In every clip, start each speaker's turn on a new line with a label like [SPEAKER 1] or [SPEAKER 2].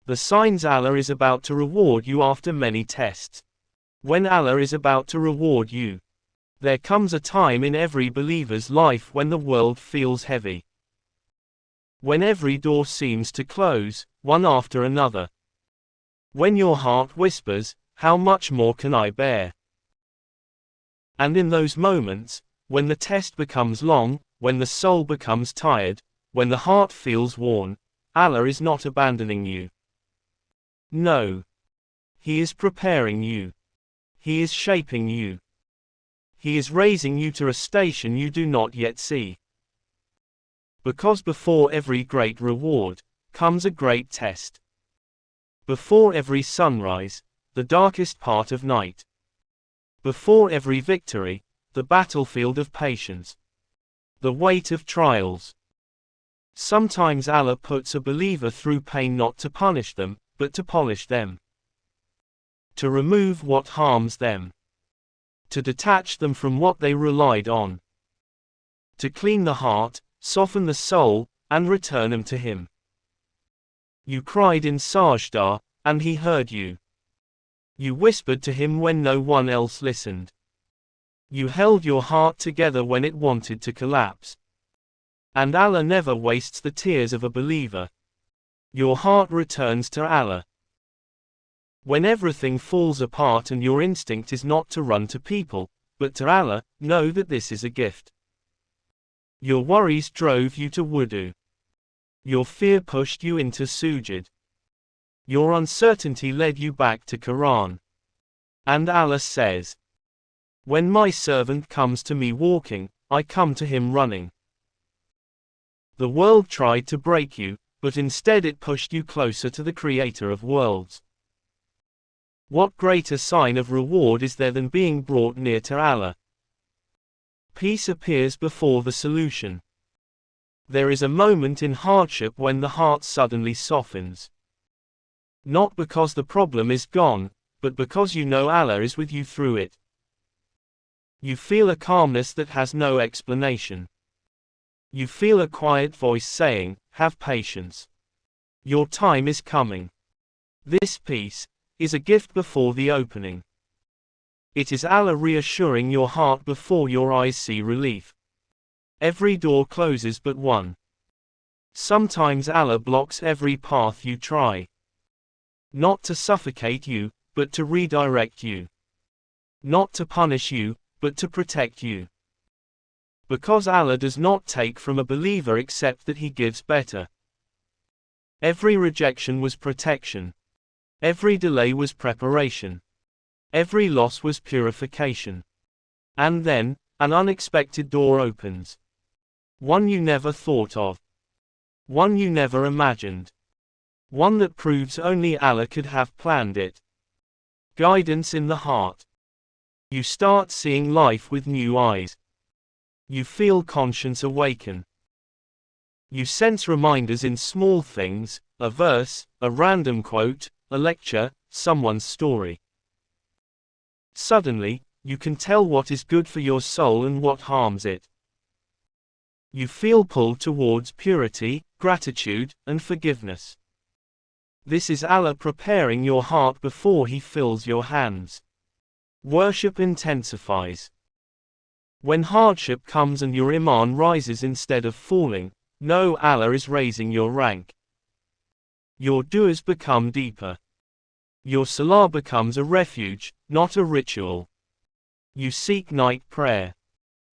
[SPEAKER 1] The signs Allah is about to reward you after many tests. When Allah is about to reward you, there comes a time in every believer's life when the world feels heavy. When every door seems to close, one after another. When your heart whispers, "How much more can I bear?" And in those moments, when the test becomes long, when the soul becomes tired, when the heart feels worn, Allah is not abandoning you. No. He is preparing you. He is shaping you. He is raising you to a station you do not yet see. Because before every great reward, comes a great test. Before every sunrise, the darkest part of night. Before every victory, the battlefield of patience. The weight of trials. Sometimes Allah puts a believer through pain not to punish them, but to polish them. To remove what harms them. To detach them from what they relied on. To clean the heart, soften the soul, and return them to Him. You cried in sajda, and He heard you. You whispered to Him when no one else listened. You held your heart together when it wanted to collapse. And Allah never wastes the tears of a believer. Your heart returns to Allah. When everything falls apart and your instinct is not to run to people, but to Allah, know that this is a gift. Your worries drove you to wudu. Your fear pushed you into sujud. Your uncertainty led you back to Qur'an. And Allah says, "When my servant comes to me walking, I come to him running." The world tried to break you, but instead it pushed you closer to the Creator of worlds. What greater sign of reward is there than being brought near to Allah? Peace appears before the solution. There is a moment in hardship when the heart suddenly softens. Not because the problem is gone, but because you know Allah is with you through it. You feel a calmness that has no explanation. You feel a quiet voice saying, "Have patience. Your time is coming." This peace is a gift before the opening. It is Allah reassuring your heart before your eyes see relief. Every door closes but one. Sometimes Allah blocks every path you try. Not to suffocate you, but to redirect you. Not to punish you, but to protect you. Because Allah does not take from a believer except that He gives better. Every rejection was protection. Every delay was preparation. Every loss was purification. And then, an unexpected door opens. One you never thought of. One you never imagined. One that proves only Allah could have planned it. Guidance in the heart. You start seeing life with new eyes. You feel conscience awaken. You sense reminders in small things, a verse, a random quote, a lecture, someone's story. Suddenly, you can tell what is good for your soul and what harms it. You feel pulled towards purity, gratitude, and forgiveness. This is Allah preparing your heart before He fills your hands. Worship intensifies. When hardship comes and your iman rises instead of falling, know Allah is raising your rank. Your du'as become deeper. Your salah becomes a refuge, not a ritual. You seek night prayer.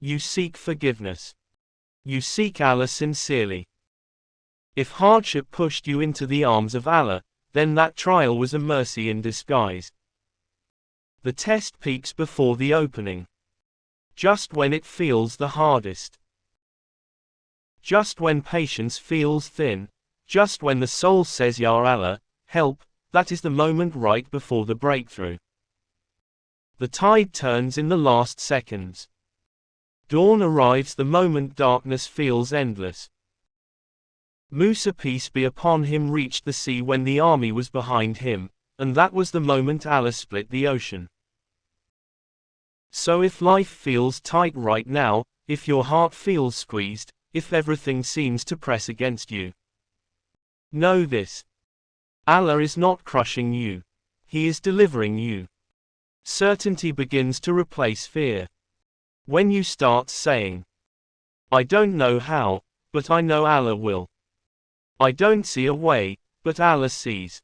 [SPEAKER 1] You seek forgiveness. You seek Allah sincerely. If hardship pushed you into the arms of Allah, then that trial was a mercy in disguise. The test peaks before the opening. Just when it feels the hardest. Just when patience feels thin. Just when the soul says, "Ya Allah, help," that is the moment right before the breakthrough. The tide turns in the last seconds. Dawn arrives the moment darkness feels endless. Musa, peace be upon him, reached the sea when the army was behind him, and that was the moment Allah split the ocean. So if life feels tight right now, if your heart feels squeezed, if everything seems to press against you, know this. Allah is not crushing you. He is delivering you. Certainty begins to replace fear. When you start saying, I don't know how, but I know Allah will. I don't see a way, but Allah sees.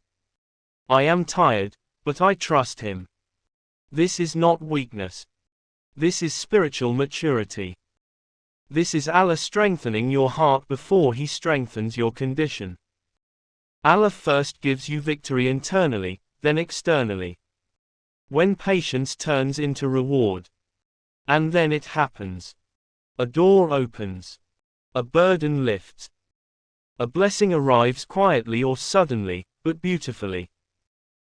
[SPEAKER 1] I am tired, but I trust Him. This is not weakness. This is spiritual maturity. This is Allah strengthening your heart before He strengthens your condition. Allah first gives you victory internally, then externally. When patience turns into reward. And then it happens. A door opens. A burden lifts. A blessing arrives quietly or suddenly, but beautifully.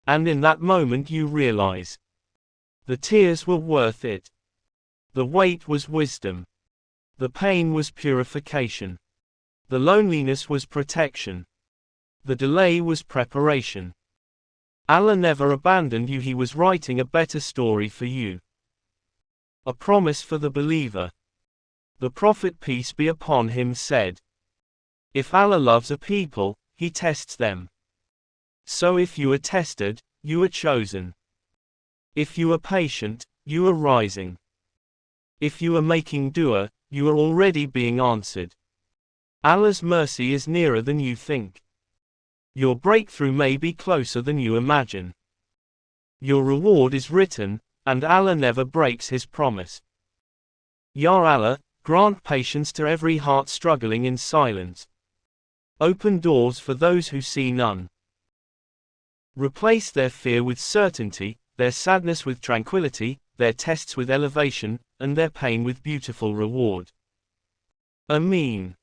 [SPEAKER 1] And in that moment you realize. The tears were worth it. The wait was wisdom. The pain was purification. The loneliness was protection. The delay was preparation. Allah never abandoned you. He was writing a better story for you. A promise for the believer. The Prophet, peace be upon him, said, if Allah loves a people, He tests them. So if you are tested, you are chosen. If you are patient, you are rising. If you are making dua, you are already being answered. Allah's mercy is nearer than you think. Your breakthrough may be closer than you imagine. Your reward is written, and Allah never breaks His promise. Ya Allah, grant patience to every heart struggling in silence. Open doors for those who see none. Replace their fear with certainty, their sadness with tranquility, their tests with elevation, and their pain with beautiful reward. Ameen.